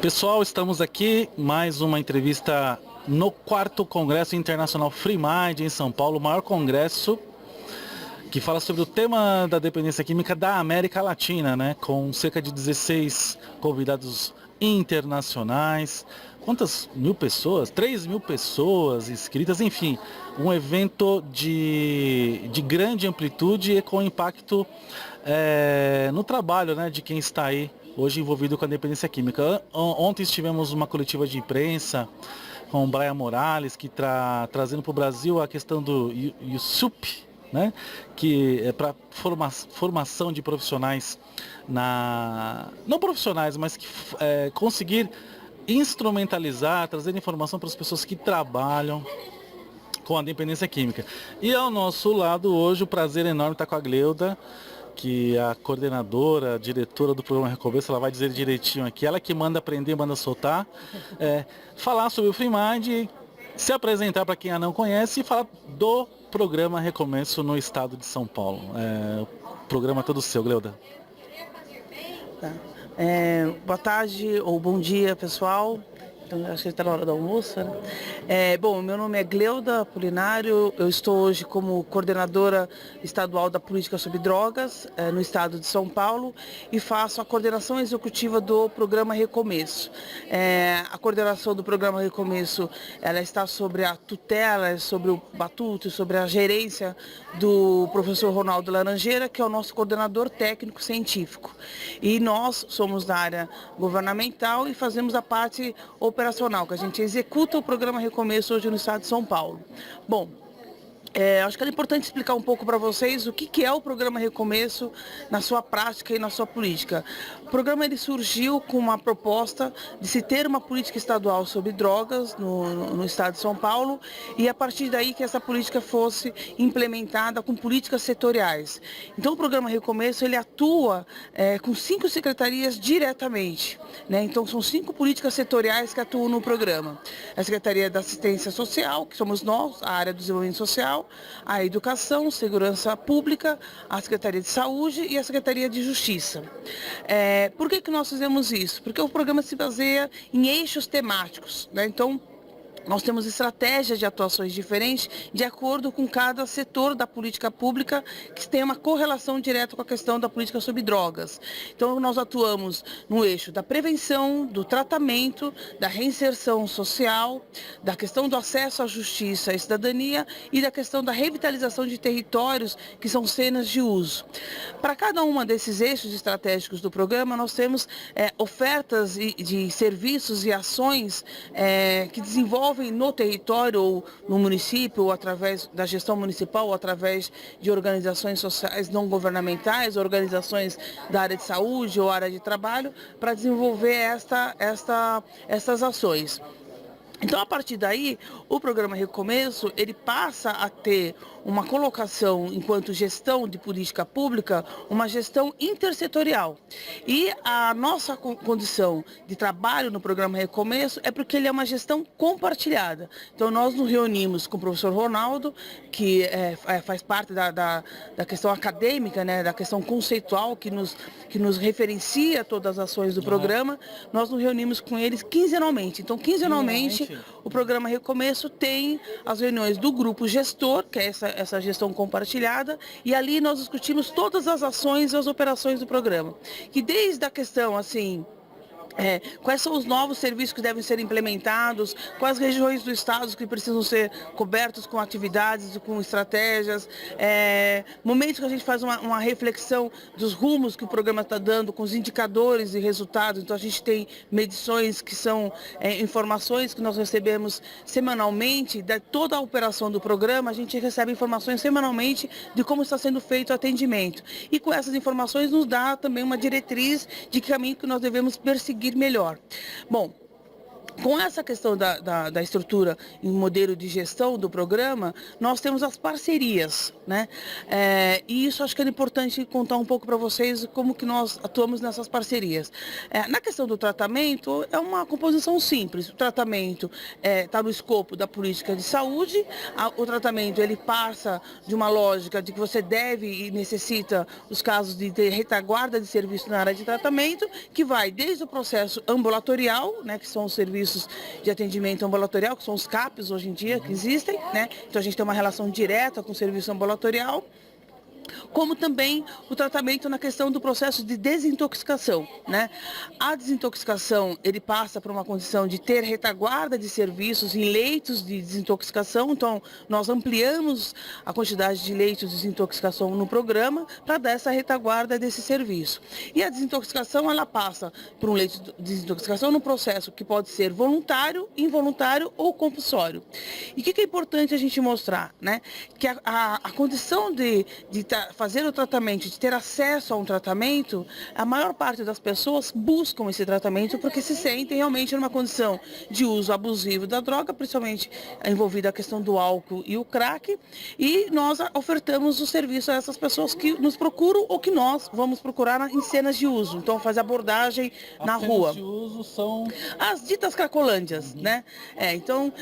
Pessoal, estamos aqui, mais uma entrevista no 4º Congresso Internacional Free Mind em São Paulo, o maior congresso que fala sobre o tema da dependência química da América Latina, né? Com cerca de 16 convidados internacionais. Quantas mil pessoas? 3.000 pessoas inscritas, enfim, um evento de grande amplitude e com impacto no trabalho, né, de quem está aí hoje envolvido com a dependência química. Ontem tivemos uma coletiva de imprensa com o Brian Morales, que trazendo para o Brasil a questão do IUSUP, né? Que é para formação de profissionais, não profissionais, mas que conseguir instrumentalizar, trazer informação para as pessoas que trabalham com a dependência química. E ao nosso lado hoje, o prazer enorme estar com a Gleuda, que é a coordenadora, a diretora do programa Recomeço. Ela vai dizer direitinho aqui, ela que manda aprender, manda soltar, falar sobre o Free Mind, se apresentar para quem a não conhece e falar do programa Recomeço no estado de São Paulo. O programa é todo seu, Gleuda. Tá. Boa tarde ou bom dia, pessoal. Então, acho que está na hora do almoço, né? Bom, meu nome é Gleuda Apolinário, eu estou hoje como coordenadora estadual da política sobre drogas no estado de São Paulo e faço a coordenação executiva do programa Recomeço. A coordenação do programa Recomeço, ela está sobre a tutela, sobre o batuto, sobre a gerência do professor Ronaldo Laranjeira, que é o nosso coordenador técnico científico. E nós somos da área governamental e fazemos a parte operacional, que a gente executa o programa Recomeço hoje no estado de São Paulo. Bom, acho que é importante explicar um pouco para vocês o que é o programa Recomeço na sua prática e na sua política. O programa ele surgiu com uma proposta de se ter uma política estadual sobre drogas no estado de São Paulo e a partir daí que essa política fosse implementada com políticas setoriais. Então o programa Recomeço ele atua com 5 secretarias diretamente, né? Então são 5 políticas setoriais que atuam no programa. A Secretaria da Assistência Social, que somos nós, a área do desenvolvimento social, a Educação, Segurança Pública, a Secretaria de Saúde e a Secretaria de Justiça. Por que nós fizemos isso? Porque o programa se baseia em eixos temáticos, né? Então, nós temos estratégias de atuações diferentes de acordo com cada setor da política pública que tem uma correlação direta com a questão da política sobre drogas. Então, nós atuamos no eixo da prevenção, do tratamento, da reinserção social, da questão do acesso à justiça e cidadania e da questão da revitalização de territórios que são cenas de uso. Para cada uma desses eixos estratégicos do programa, nós temos ofertas de serviços e ações que desenvolvem no território ou no município, ou através da gestão municipal, ou através de organizações sociais não governamentais, organizações da área de saúde ou área de trabalho, para desenvolver essas ações. Então, a partir daí, o programa Recomeço, ele passa a ter uma colocação, enquanto gestão de política pública, uma gestão intersetorial. E a nossa condição de trabalho no programa Recomeço é porque ele é uma gestão compartilhada. Então, nós nos reunimos com o professor Ronaldo, que faz parte da questão acadêmica, né, da questão conceitual, que nos referencia todas as ações do programa. Nós nos reunimos com eles quinzenalmente. Então, quinzenalmente, o programa Recomeço tem as reuniões do grupo gestor, que é essa gestão compartilhada, e ali nós discutimos todas as ações e as operações do programa. Que desde a questão, assim, quais são os novos serviços que devem ser implementados, quais regiões do estado que precisam ser cobertos com atividades e com estratégias, momentos que a gente faz uma reflexão dos rumos que o programa está dando, com os indicadores e resultados. Então a gente tem medições que são informações que nós recebemos semanalmente, de toda a operação do programa, a gente recebe informações semanalmente de como está sendo feito o atendimento. E com essas informações nos dá também uma diretriz de que caminho que nós devemos perseguir melhor. Bom, Com essa questão da estrutura e modelo de gestão do programa, nós temos as parcerias, né? E isso acho que é importante contar um pouco para vocês como que nós atuamos nessas parcerias. Na questão do tratamento, é uma composição simples. O tratamento está no escopo da política de saúde, o tratamento ele passa de uma lógica de que você deve e necessita os casos de ter retaguarda de serviço na área de tratamento, que vai desde o processo ambulatorial, né, que são os serviços de atendimento ambulatorial, que são os CAPs hoje em dia que existem, né? Então a gente tem uma relação direta com o serviço ambulatorial, como também o tratamento na questão do processo de desintoxicação, né? A desintoxicação, ele passa por uma condição de ter retaguarda de serviços em leitos de desintoxicação, então nós ampliamos a quantidade de leitos de desintoxicação no programa para dar essa retaguarda desse serviço. E a desintoxicação, ela passa por um leito de desintoxicação no processo que pode ser voluntário, involuntário ou compulsório. E o que é importante a gente mostrar, né? Que a condição de fazer o tratamento, de ter acesso a um tratamento, a maior parte das pessoas buscam esse tratamento porque se sentem realmente numa condição de uso abusivo da droga, principalmente envolvida a questão do álcool e o crack, e nós ofertamos o serviço a essas pessoas que nos procuram ou que nós vamos procurar em cenas de uso. Então faz abordagem na rua. As cenas de uso são as ditas cracolândias, né? Então,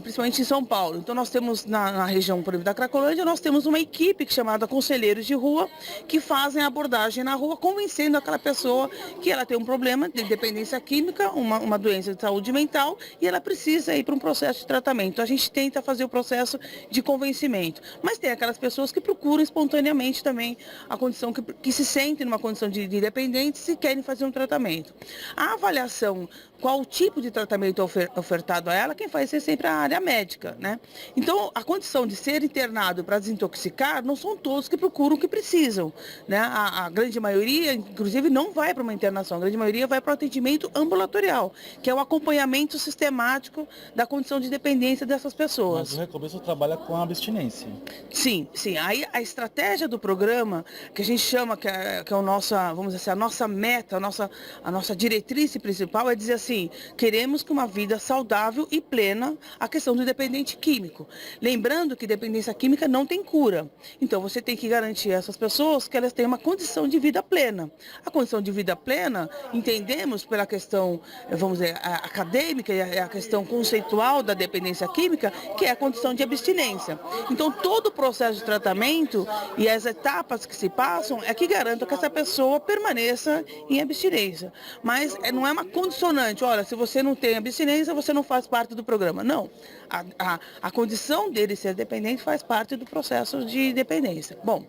principalmente em São Paulo. Então nós temos na região, por exemplo, da Cracolândia, nós temos uma equipe chamada Conselheiros de Rua, que fazem a abordagem na rua, convencendo aquela pessoa que ela tem um problema de dependência química, uma doença de saúde mental, e ela precisa ir para um processo de tratamento. A gente tenta fazer o processo de convencimento. Mas tem aquelas pessoas que procuram espontaneamente também a condição, que se sentem numa condição de dependente e querem fazer um tratamento. A avaliação, qual o tipo de tratamento é ofertado a ela, quem faz é sempre a área médica, né? Então, a condição de ser internado para desintoxicar, não são todos que procuram o que precisam, né? A grande maioria, inclusive, não vai para uma internação, a grande maioria vai para o atendimento ambulatorial, que é o acompanhamento sistemático da condição de dependência dessas pessoas. Mas o Recomeço trabalha com a abstinência. Sim, sim. Aí a estratégia do programa, que a gente chama, que é a nossa, vamos dizer assim, a nossa meta, a nossa diretriz principal é dizer assim, queremos que uma vida saudável e plena, a questão do dependente químico. Lembrando que dependência química não tem cura. Então você tem que garantir a essas pessoas que elas têm uma condição de vida plena. A condição de vida plena, entendemos pela questão, vamos dizer, acadêmica e a questão conceitual da dependência química, que é a condição de abstinência. Então todo o processo de tratamento e as etapas que se passam é que garantam que essa pessoa permaneça em abstinência. Mas não é uma condicionante, olha, se você não tem abstinência, você não faz parte do programa. Não. A condição dele ser dependente faz parte do processo de dependência. Bom,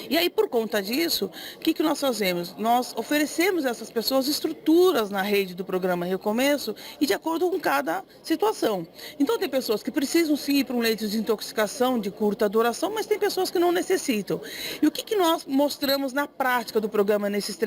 e aí, por conta disso, o que nós fazemos? Nós oferecemos a essas pessoas estruturas na rede do programa Recomeço e de acordo com cada situação. Então, tem pessoas que precisam sim ir para um leito de intoxicação de curta duração, mas tem pessoas que não necessitam. E o que nós mostramos na prática do programa nesses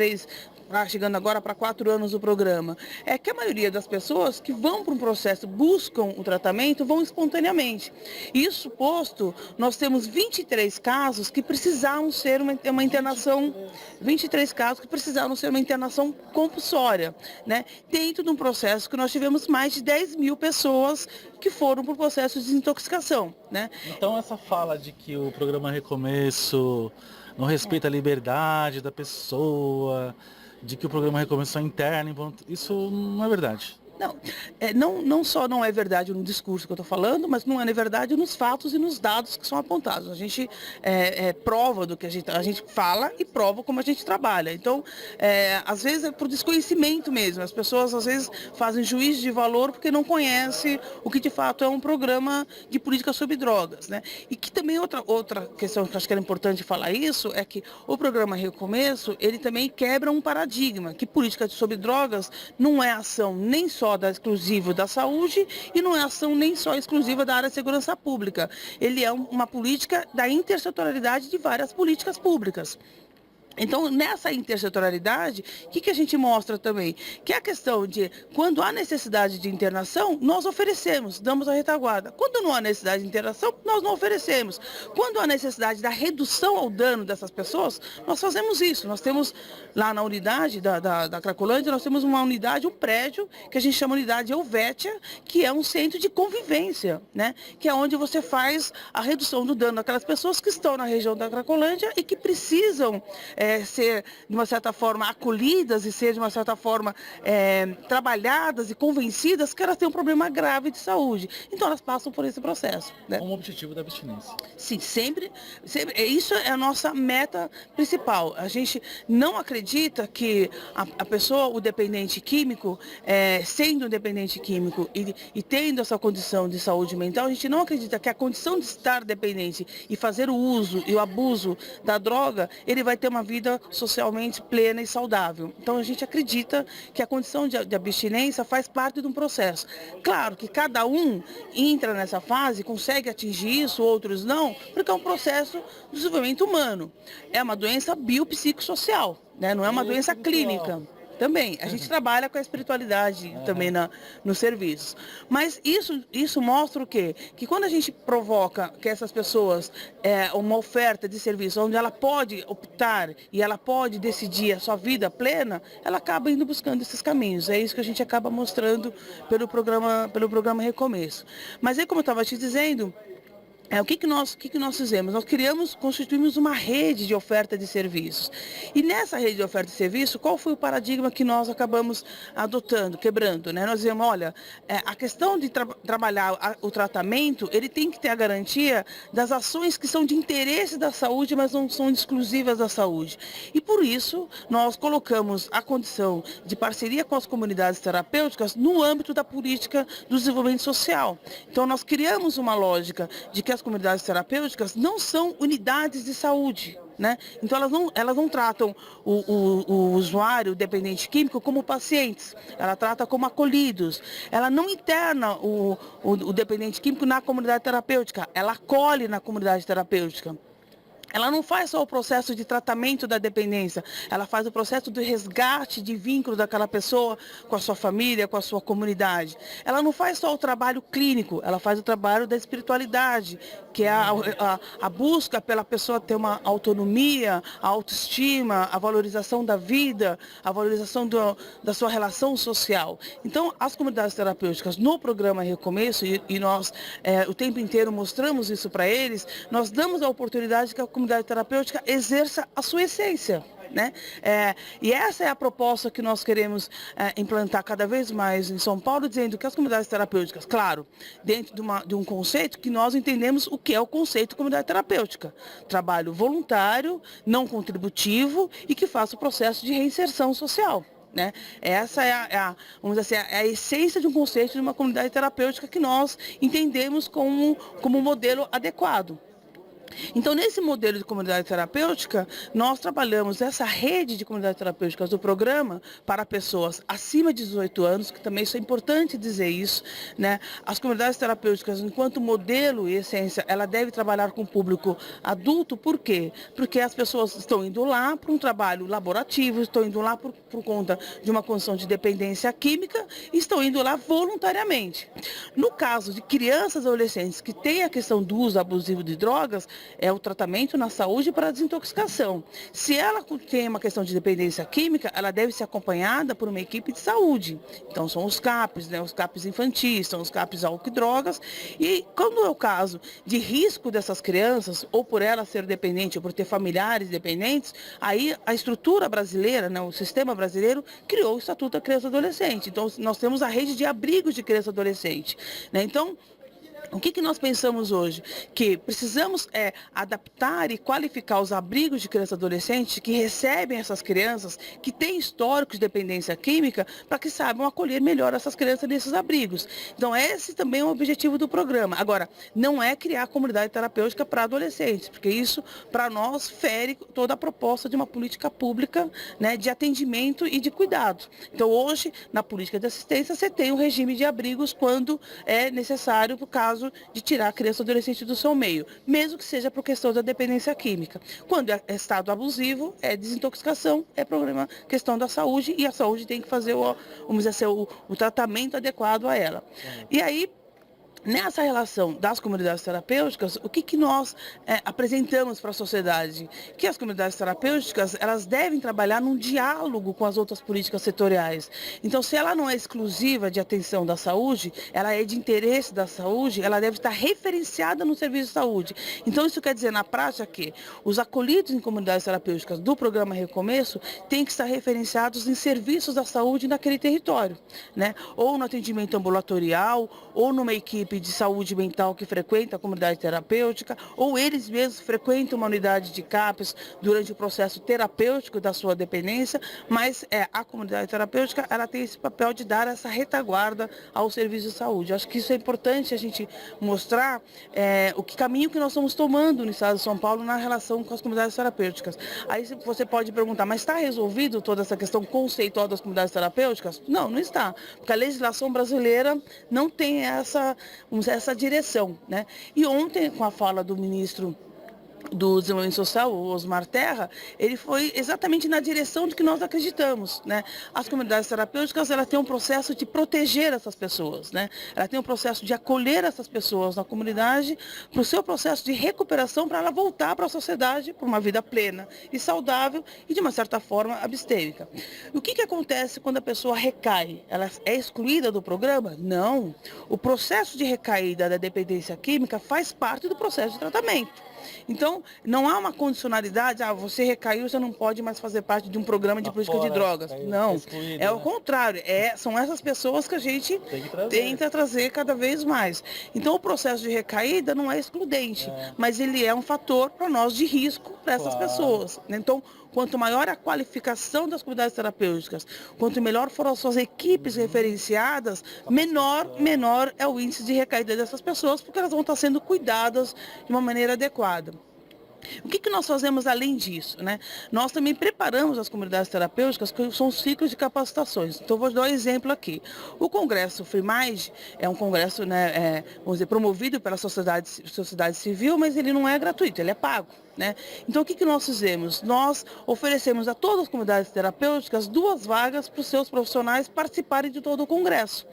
chegando agora para 4 anos do programa? É que a maioria das pessoas que vão para um processo, buscam o tratamento, vão espontaneamente. Isso posto, nós temos 23 casos que precisaram ser uma internação, 23 casos que precisaram ser uma internação compulsória, né? Dentro de um processo que nós tivemos mais de 10 mil pessoas que foram para o processo de desintoxicação, né? Então essa fala de que o programa Recomeço não respeita a liberdade da pessoa, de que o programa Recomeço é interno, isso não é verdade. Não só não é verdade no discurso que eu estou falando, mas não é verdade nos fatos e nos dados que são apontados. A gente prova do que a gente fala e prova como a gente trabalha. Então, às vezes é por desconhecimento mesmo. As pessoas às vezes fazem juízo de valor porque não conhecem o que de fato é um programa de política sobre drogas, né? E que também outra questão que eu acho que era importante falar isso é que o programa Recomeço, ele também quebra um paradigma, que política sobre drogas não é ação nem só exclusiva da saúde e não é ação nem só exclusiva da área de segurança pública. Ele é uma política da intersetorialidade de várias políticas públicas. Então, nessa intersetorialidade, o que a gente mostra também? Que é a questão de, quando há necessidade de internação, nós oferecemos, damos a retaguarda. Quando não há necessidade de internação, nós não oferecemos. Quando há necessidade da redução ao dano dessas pessoas, nós fazemos isso. Nós temos lá na unidade da Cracolândia, nós temos uma unidade, um prédio, que a gente chama unidade Helvétia, que é um centro de convivência, né? Que é onde você faz a redução do dano daquelas pessoas que estão na região da Cracolândia e que precisam ser, de uma certa forma, acolhidas e ser, de uma certa forma, trabalhadas e convencidas que elas têm um problema grave de saúde. Então, elas passam por esse processo. Né? Com o objetivo da abstinência. Sim, sempre. Isso é a nossa meta principal. A gente não acredita que a pessoa, o dependente químico, sendo um dependente químico e tendo essa condição de saúde mental, a gente não acredita que a condição de estar dependente e fazer o uso e o abuso da droga, ele vai ter uma vida socialmente plena e saudável. Então, a gente acredita que a condição de abstinência faz parte de um processo. Claro que cada um entra nessa fase, consegue atingir isso, outros não, porque é um processo de desenvolvimento humano. É uma doença biopsicossocial, né? Não é uma doença clínica. Também, a gente trabalha com a espiritualidade também nos serviços. Mas isso mostra o quê? Que quando a gente provoca que essas pessoas, uma oferta de serviço onde ela pode optar e ela pode decidir a sua vida plena, ela acaba indo buscando esses caminhos. É isso que a gente acaba mostrando pelo programa Recomeço. Mas aí, como eu estava te dizendo, o que nós fizemos? Nós constituímos uma rede de oferta de serviços. E nessa rede de oferta de serviços, qual foi o paradigma que nós acabamos adotando, quebrando? Né? Nós dizemos, olha, a questão de trabalhar o tratamento, ele tem que ter a garantia das ações que são de interesse da saúde, mas não são exclusivas da saúde. E por isso, nós colocamos a condição de parceria com as comunidades terapêuticas no âmbito da política do desenvolvimento social. Então, nós criamos uma lógica de que as comunidades terapêuticas não são unidades de saúde. Né? Então elas não tratam o usuário, o dependente químico, como pacientes, ela trata como acolhidos. Ela não interna o dependente químico na comunidade terapêutica, ela acolhe na comunidade terapêutica. Ela não faz só o processo de tratamento da dependência, ela faz o processo do resgate de vínculo daquela pessoa com a sua família, com a sua comunidade. Ela não faz só o trabalho clínico, ela faz o trabalho da espiritualidade, que é a busca pela pessoa ter uma autonomia, a autoestima, a valorização da vida, a valorização da sua relação social. Então, as comunidades terapêuticas no programa Recomeço, e nós o tempo inteiro mostramos isso para eles, nós damos a oportunidade que a comunidade terapêutica exerça a sua essência. Né? E essa é a proposta que nós queremos implantar cada vez mais em São Paulo, dizendo que as comunidades terapêuticas, claro, dentro de um conceito que nós entendemos o que é o conceito de comunidade terapêutica. Trabalho voluntário, não contributivo e que faça o processo de reinserção social. Né? Essa vamos dizer assim, a essência de um conceito de uma comunidade terapêutica que nós entendemos como um modelo adequado. Então, nesse modelo de comunidade terapêutica, nós trabalhamos essa rede de comunidades terapêuticas do programa para pessoas acima de 18 anos, que também isso é importante dizer isso, né? As comunidades terapêuticas, enquanto modelo e essência, ela deve trabalhar com o público adulto, por quê? Porque as pessoas estão indo lá para um trabalho laborativo, estão indo lá por conta de uma condição de dependência química e estão indo lá voluntariamente. No caso de crianças e adolescentes que têm a questão do uso abusivo de drogas, é o tratamento na saúde para a desintoxicação. Se ela tem uma questão de dependência química, ela deve ser acompanhada por uma equipe de saúde. Então, são os CAPs, né? Os CAPs infantis, são os CAPs álcool e drogas. E quando é o caso de risco dessas crianças, ou por ela ser dependente, ou por ter familiares dependentes, aí a estrutura brasileira, né? O sistema brasileiro, criou o Estatuto da Criança e Adolescente. Então, nós temos a rede de abrigos de criança e adolescente. Né? Então, o que nós pensamos hoje? Que precisamos adaptar e qualificar os abrigos de crianças e adolescentes que recebem essas crianças, que têm histórico de dependência química, para que saibam acolher melhor essas crianças nesses abrigos. Então, esse também é o objetivo do programa. Agora, não é criar comunidade terapêutica para adolescentes, porque isso, para nós, fere toda a proposta de uma política pública, né, de atendimento e de cuidado. Então, hoje, na política de assistência, você tem um regime de abrigos quando é necessário, por caso caso de tirar a criança ou adolescente do seu meio, mesmo que seja por questão da dependência química. Quando é estado abusivo, é desintoxicação, é problema, questão da saúde, e a saúde tem que fazer vamos dizer assim, o tratamento adequado a ela. E aí, nessa relação das comunidades terapêuticas, o que nós apresentamos para a sociedade? Que as comunidades terapêuticas, elas devem trabalhar num diálogo com as outras políticas setoriais. Então, se ela não é exclusiva de atenção da saúde, ela é de interesse da saúde, ela deve estar referenciada no serviço de saúde. Então, isso quer dizer, na prática, que os acolhidos em comunidades terapêuticas do programa Recomeço têm que estar referenciados em serviços da saúde naquele território, né? Ou no atendimento ambulatorial, ou numa equipe de saúde mental que frequenta a comunidade terapêutica, ou eles mesmos frequentam uma unidade de CAPES durante o processo terapêutico da sua dependência, mas a comunidade terapêutica, ela tem esse papel de dar essa retaguarda ao serviço de saúde. Eu acho que isso é importante a gente mostrar o caminho que nós estamos tomando no estado de São Paulo na relação com as comunidades terapêuticas. Aí você pode perguntar, mas está resolvido toda essa questão conceitual das comunidades terapêuticas? Não, não está, porque a legislação brasileira não tem essa direção, né? E ontem, com a fala do ministro do Desenvolvimento Social, o Osmar Terra, ele foi exatamente na direção do que nós acreditamos, né? As comunidades terapêuticas, ela tem um processo de proteger essas pessoas, né? Ela tem um processo de acolher essas pessoas na comunidade para o seu processo de recuperação, para ela voltar para a sociedade, para uma vida plena e saudável e, de uma certa forma, abstêmica. O que acontece quando a pessoa recai? Ela é excluída do programa? Não. O processo de recaída da dependência química faz parte do processo de tratamento. Então, não há uma condicionalidade, você recaiu, você não pode mais fazer parte de um programa de política de drogas. Não, é o contrário, são essas pessoas que a gente tenta trazer cada vez mais. Então, o processo de recaída não é excludente, mas ele é um fator para nós de risco para essas pessoas. Então, quanto maior a qualificação das comunidades terapêuticas, quanto melhor foram as suas equipes referenciadas, menor é o índice de recaída dessas pessoas, porque elas vão estar sendo cuidadas de uma maneira adequada. O que nós fazemos além disso, né? Nós também preparamos as comunidades terapêuticas, que são ciclos de capacitações. Então, vou dar um exemplo aqui. O Congresso FreeMind é um congresso, né, vamos dizer, promovido pela sociedade civil, mas ele não é gratuito, ele é pago, né? Então, o que nós fizemos? Nós oferecemos a todas as comunidades terapêuticas 2 vagas para os seus profissionais participarem de todo o congresso.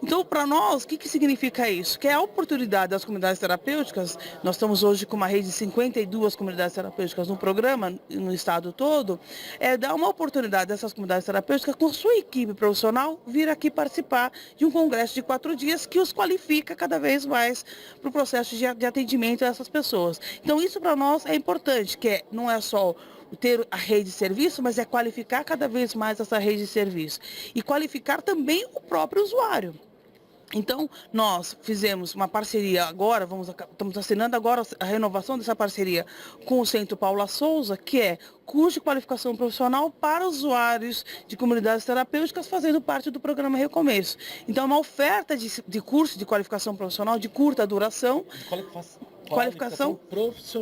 Então, para nós, o que significa isso? Que é a oportunidade das comunidades terapêuticas, nós estamos hoje com uma rede de 52 comunidades terapêuticas no programa, no estado todo, dar uma oportunidade dessas comunidades terapêuticas com sua equipe profissional vir aqui participar de um congresso de 4 dias que os qualifica cada vez mais para o processo de atendimento a essas pessoas. Então, isso para nós é importante, que não é só ter a rede de serviço, mas é qualificar cada vez mais essa rede de serviço e qualificar também o próprio usuário. Então, nós fizemos uma parceria agora, estamos assinando agora a renovação dessa parceria com o Centro Paula Souza, que é curso de qualificação profissional para usuários de comunidades terapêuticas fazendo parte do programa Recomeço. Então, é uma oferta de curso de qualificação profissional de curta duração. Qualificação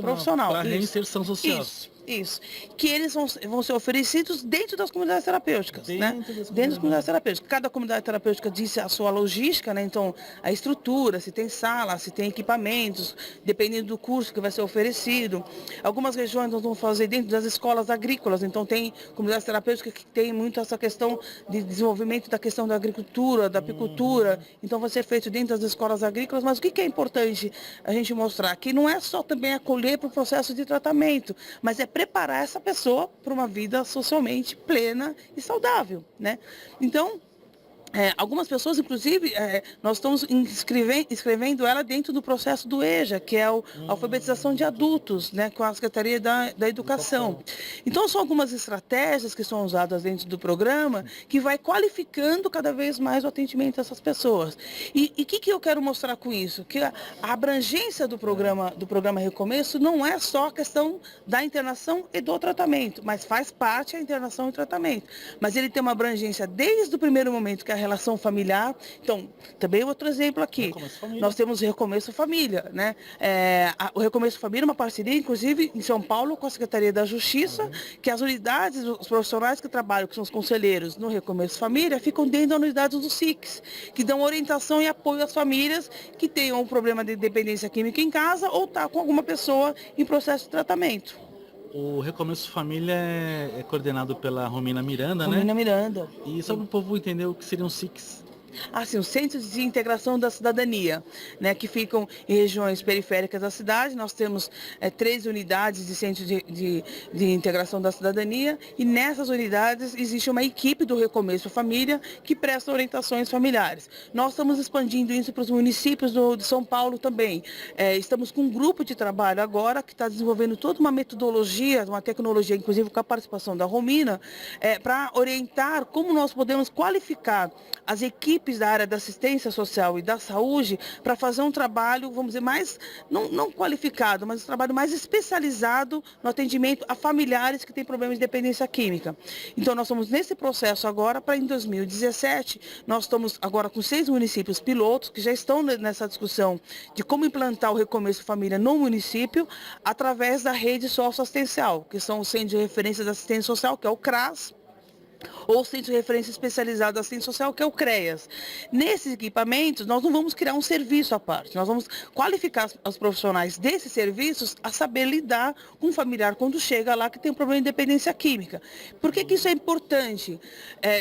profissional para reinserção social. Isso. Que eles vão ser oferecidos dentro das comunidades terapêuticas, né? Dentro das comunidades terapêuticas. Cada comunidade terapêutica diz a sua logística, né? Então, a estrutura, se tem sala, se tem equipamentos, dependendo do curso que vai ser oferecido. Algumas regiões nós vamos fazer dentro das escolas agrícolas, então tem comunidades terapêuticas que tem muito essa questão de desenvolvimento da questão da agricultura, da apicultura, então vai ser feito dentro das escolas agrícolas, mas o que é importante a gente mostrar? Que não é só também acolher para o processo de tratamento, mas é preparar essa pessoa para uma vida socialmente plena e saudável, né? Então, algumas pessoas, inclusive, nós estamos inscrevendo ela dentro do processo do EJA, que é a alfabetização de adultos, né, com a Secretaria da Educação. Então, são algumas estratégias que são usadas dentro do programa que vai qualificando cada vez mais o atendimento dessas pessoas. E o que eu quero mostrar com isso? Que a abrangência do programa Recomeço não é só a questão da internação e do tratamento, mas faz parte a internação e tratamento. Mas ele tem uma abrangência desde o primeiro momento que a relação familiar. Então, também outro exemplo aqui, nós temos o Recomeço Família, né? O Recomeço Família é uma parceria, inclusive, em São Paulo, com a Secretaria da Justiça, que as unidades, os profissionais que trabalham, que são os conselheiros no Recomeço Família, ficam dentro da unidade do SICs, que dão orientação e apoio às famílias que tenham um problema de dependência química em casa ou tá com alguma pessoa em processo de tratamento. O Recomeço Família é coordenado pela Romina Miranda, né? Romina Miranda. E só para o povo entender o que seriam SICs. Assim, os Centros de Integração da Cidadania, né, que ficam em regiões periféricas da cidade. Nós temos 3 unidades de Centros de Integração da Cidadania e nessas unidades existe uma equipe do Recomeço Família que presta orientações familiares. Nós estamos expandindo isso para os municípios de São Paulo também. Estamos com um grupo de trabalho agora que está desenvolvendo toda uma metodologia, uma tecnologia, inclusive com a participação da Romina, para orientar como nós podemos qualificar as equipes da área da assistência social e da saúde para fazer um trabalho, vamos dizer, mais, não qualificado, mas um trabalho mais especializado no atendimento a familiares que têm problemas de dependência química. Então, nós estamos nesse processo agora para em 2017, nós estamos agora com 6 municípios pilotos que já estão nessa discussão de como implantar o Recomeço Família no município através da rede socioassistencial, que são os Centros de Referência da Assistência Social, que é o CRAS, ou Centro de Referência Especializado da Assistência Social, que é o CREAS. Nesses equipamentos, nós não vamos criar um serviço à parte, nós vamos qualificar os profissionais desses serviços a saber lidar com um familiar quando chega lá que tem um problema de dependência química. Por que isso é importante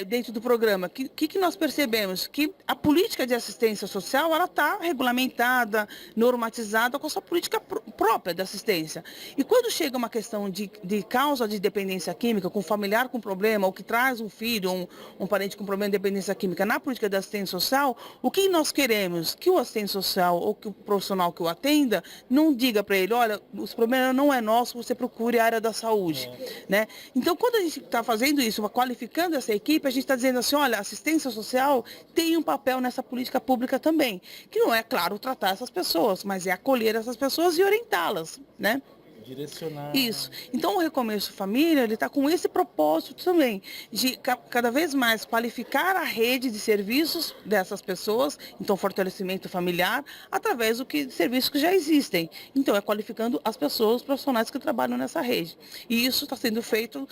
dentro do programa? Que nós percebemos? Que a política de assistência social, ela está regulamentada, normatizada com a sua política própria de assistência. E quando chega uma questão de causa de dependência química, com um familiar com problema, ou que traz um filho, um parente com problema de dependência química na política de assistência social, o que nós queremos? Que o assistente social ou que o profissional que o atenda não diga para ele, olha, os problemas não é nosso, você procure a área da saúde. Né? Então, quando a gente está fazendo isso, qualificando essa equipe, a gente está dizendo assim, olha, a assistência social tem um papel nessa política pública também, que não é, claro, tratar essas pessoas, mas é acolher essas pessoas e orientá-las, né? Direcionar. Isso. Então o Recomeço Família, ele está com esse propósito também, de cada vez mais qualificar a rede de serviços dessas pessoas, então fortalecimento familiar, através de serviços que já existem. Então é qualificando as pessoas, os profissionais que trabalham nessa rede. E isso está sendo feito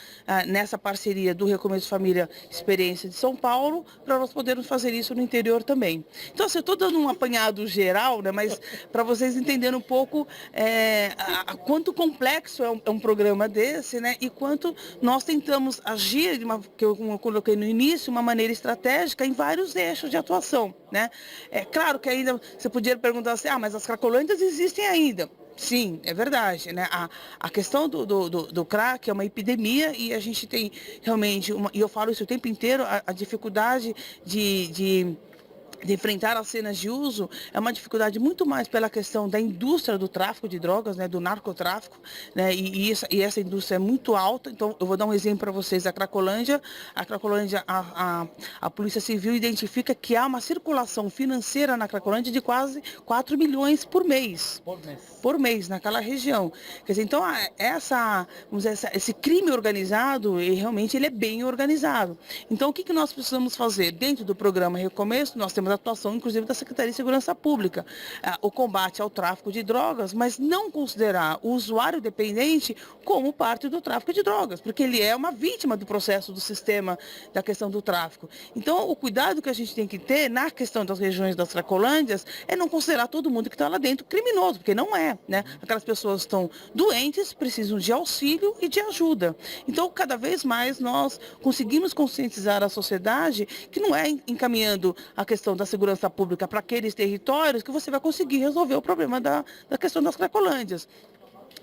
nessa parceria do Recomeço Família Experiência de São Paulo, para nós podermos fazer isso no interior também. Então, assim, eu estou dando um apanhado geral, né, mas para vocês entenderem um pouco quanto complexo é um programa desse, né? E quanto nós tentamos agir, que eu coloquei no início, uma maneira estratégica em vários eixos de atuação, né? É claro que ainda você podia perguntar assim, mas as cracolândias existem ainda. Sim, é verdade, né? A questão do crack é uma epidemia e a gente tem realmente, e eu falo isso o tempo inteiro, a dificuldade de enfrentar as cenas de uso é uma dificuldade muito mais pela questão da indústria do tráfico de drogas, né, do narcotráfico, né, e essa indústria é muito alta. Então, eu vou dar um exemplo para vocês. A Cracolândia, a Polícia Civil identifica que há uma circulação financeira na Cracolândia de quase 4 milhões por mês. Por mês, naquela região. Quer dizer, então, vamos dizer, esse crime organizado, realmente ele é bem organizado. Então, o que nós precisamos fazer? Dentro do programa Recomeço, nós temos a atuação, inclusive, da Secretaria de Segurança Pública, o combate ao tráfico de drogas, mas não considerar o usuário dependente como parte do tráfico de drogas, porque ele é uma vítima do processo do sistema da questão do tráfico. Então, o cuidado que a gente tem que ter na questão das regiões das Cracolândias é não considerar todo mundo que está lá dentro criminoso, porque não é, né? Aquelas pessoas estão doentes, precisam de auxílio e de ajuda. Então, cada vez mais nós conseguimos conscientizar a sociedade que não é encaminhando a questão da segurança pública para aqueles territórios que você vai conseguir resolver o problema da questão das Cracolândias.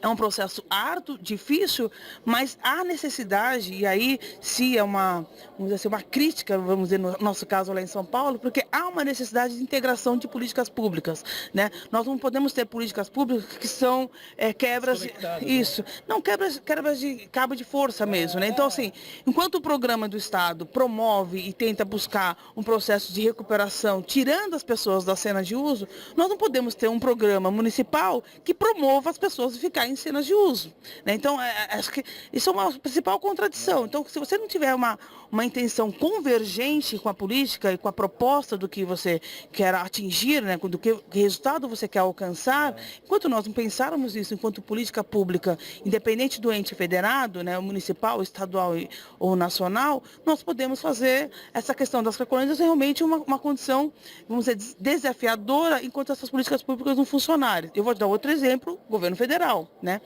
É um processo árduo, difícil, mas há necessidade, e aí se é vamos dizer assim, uma crítica, vamos dizer, no nosso caso lá em São Paulo, porque há uma necessidade de integração de políticas públicas, né? Nós não podemos ter políticas públicas que são quebras de, isso, não quebras de cabo de força mesmo, né? Então, assim, enquanto o programa do Estado promove e tenta buscar um processo de recuperação, tirando as pessoas da cena de uso, nós não podemos ter um programa municipal que promova as pessoas a ficar em cenas de uso, né? Então, acho que isso é uma principal contradição. Então, se você não tiver uma intenção convergente com a política e com a proposta do que você quer atingir, né, do que resultado você quer alcançar, enquanto nós não pensarmos isso enquanto política pública, independente do ente federado, né, municipal, estadual ou nacional, nós podemos fazer essa questão das cracolândias realmente uma condição, vamos dizer, desafiadora enquanto essas políticas públicas não funcionarem. Eu vou dar outro exemplo, governo federal, né?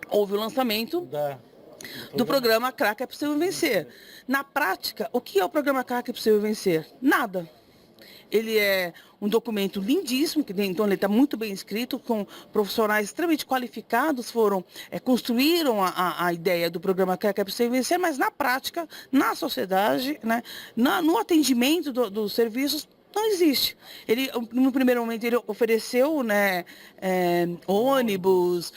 Houve o lançamento do programa Crack é Possível Vencer. Na prática, o que é o programa Crack é Possível Vencer? Nada. Ele é um documento lindíssimo, então ele está muito bem escrito, com profissionais extremamente qualificados, construíram a ideia do programa Crack é Possível Vencer, mas na prática, na sociedade, né, no atendimento dos serviços, não existe. Ele, no primeiro momento, ele ofereceu, né, ônibus,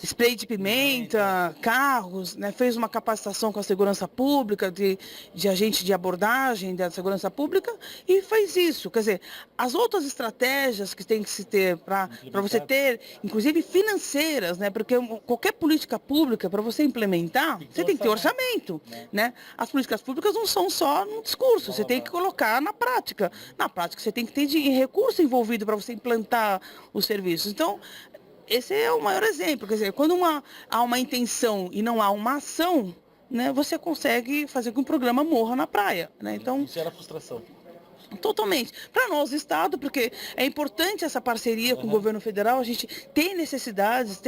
spray de pimenta, carros, né, fez uma capacitação com a segurança pública, de agente de abordagem da segurança pública, e fez isso. Quer dizer, as outras estratégias que tem que se ter para você ter, inclusive financeiras, né, porque qualquer política pública, para você implementar, você tem que ter orçamento. Né? As políticas públicas não são só no discurso, você tem que colocar na prática. Na prática, você tem que ter recurso envolvido para você implantar os serviços. Então, esse é o maior exemplo. Quer dizer, quando há uma intenção e não há uma ação, né, você consegue fazer com que o programa morra na praia. Né? Então, isso era frustração. Totalmente. Para nós, Estado, porque é importante essa parceria com o governo federal, a gente tem necessidades,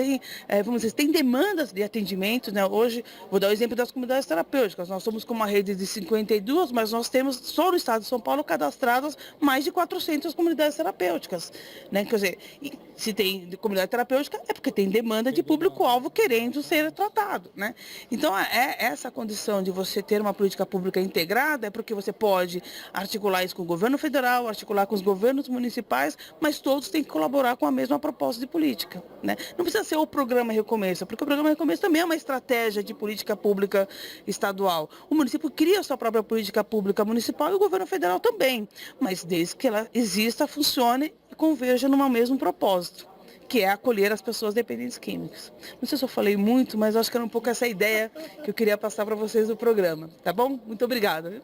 vamos dizer, tem demandas de atendimento, né? Hoje, vou dar o exemplo das comunidades terapêuticas. Nós somos com uma rede de 52, mas nós temos, só no Estado de São Paulo, cadastradas mais de 400 comunidades terapêuticas. Né? Quer dizer, se tem comunidade terapêutica, é porque tem demanda de público-alvo querendo ser tratado. Né? Então, essa condição de você ter uma política pública integrada, é porque você pode articular isso com o governo federal, articular com os governos municipais, mas todos têm que colaborar com a mesma proposta de política. Né? Não precisa ser o programa Recomeça, porque o programa Recomeça também é uma estratégia de política pública estadual. O município cria a sua própria política pública municipal e o governo federal também, mas desde que ela exista, funcione e converja num mesmo propósito, que é acolher as pessoas dependentes químicas. Não sei se eu falei muito, mas acho que era um pouco essa ideia que eu queria passar para vocês do programa. Tá bom? Muito obrigada.